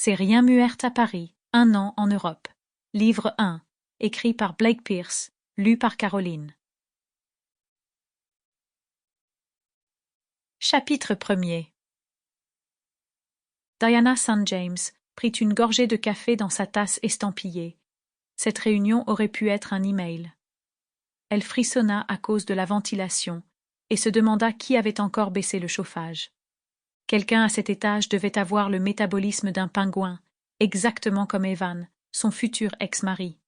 C'est Rien muerte à Paris, 1 an en Europe. Livre 1, écrit par Blake Pierce, lu par Caroline. Chapitre 1er. Diana St. James prit une gorgée de café dans sa tasse estampillée. Cette réunion aurait pu être un email. Elle frissonna à cause de la ventilation et se demanda qui avait encore baissé le chauffage. Quelqu'un à cet étage devait avoir le métabolisme d'un pingouin, exactement comme Evan, son futur ex-mari.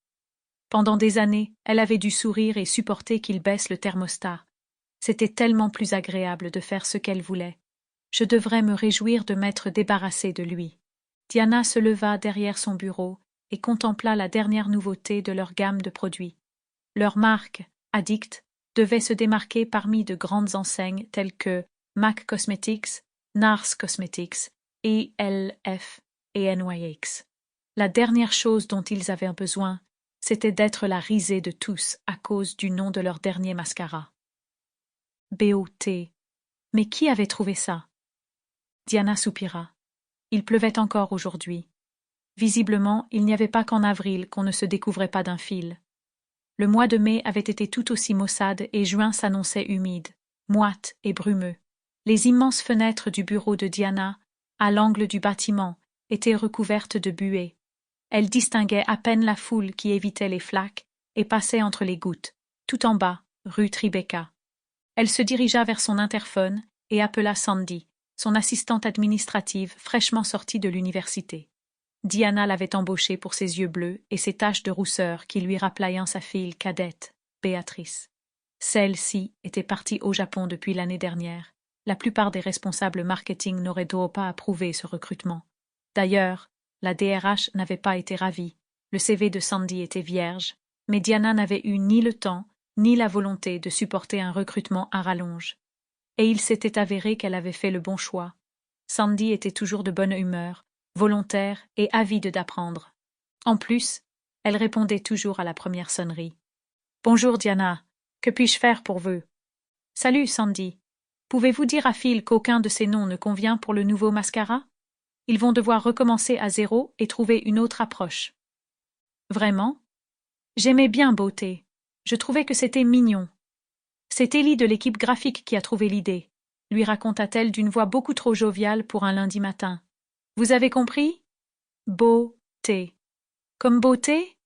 Pendant des années, elle avait dû sourire et supporter qu'il baisse le thermostat. C'était tellement plus agréable de faire ce qu'elle voulait. Je devrais me réjouir de m'être débarrassée de lui. Diana se leva derrière son bureau et contempla la dernière nouveauté de leur gamme de produits. Leur marque, Addict, devait se démarquer parmi de grandes enseignes telles que MAC Cosmetics, NARS Cosmetics, ELF et NYX. La dernière chose dont ils avaient besoin, c'était d'être la risée de tous à cause du nom de leur dernier mascara. BOT. Mais qui avait trouvé ça? Diana soupira. Il pleuvait encore aujourd'hui. Visiblement, il n'y avait pas qu'en avril qu'on ne se découvrait pas d'un fil. Le mois de mai avait été tout aussi maussade et juin s'annonçait humide, moite et brumeux. Les immenses fenêtres du bureau de Diana, à l'angle du bâtiment, étaient recouvertes de buée. Elle distinguait à peine la foule qui évitait les flaques et passait entre les gouttes, tout en bas, rue Tribeca. Elle se dirigea vers son interphone et appela Sandy, son assistante administrative fraîchement sortie de l'université. Diana l'avait embauchée pour ses yeux bleus et ses taches de rousseur qui lui rappelaient sa fille cadette, Béatrice. Celle-ci était partie au Japon depuis l'année dernière. La plupart des responsables marketing n'auraient donc pas approuvé ce recrutement. D'ailleurs, la DRH n'avait pas été ravie. Le CV de Sandy était vierge, mais Diana n'avait eu ni le temps ni la volonté de supporter un recrutement à rallonge. Et il s'était avéré qu'elle avait fait le bon choix. Sandy était toujours de bonne humeur, volontaire et avide d'apprendre. En plus, elle répondait toujours à la première sonnerie. « Bonjour Diana, que puis-je faire pour vous ?»« Salut Sandy. Pouvez-vous dire à Phil qu'aucun de ces noms ne convient pour le nouveau mascara? Ils vont devoir recommencer à zéro et trouver une autre approche. » « Vraiment? J'aimais bien Beauté. Je trouvais que c'était mignon. C'est Ellie de l'équipe graphique qui a trouvé l'idée, lui raconta-t-elle d'une voix beaucoup trop joviale pour un lundi matin. Vous avez compris? Beauté. Comme beauté?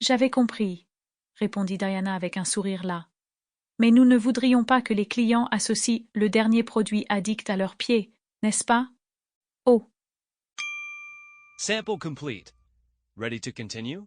J'avais compris, répondit Diana avec un sourire las. Mais nous ne voudrions pas que les clients associent le dernier produit Addict à leurs pieds, n'est-ce pas? Oh. Sample complete. Ready to continue?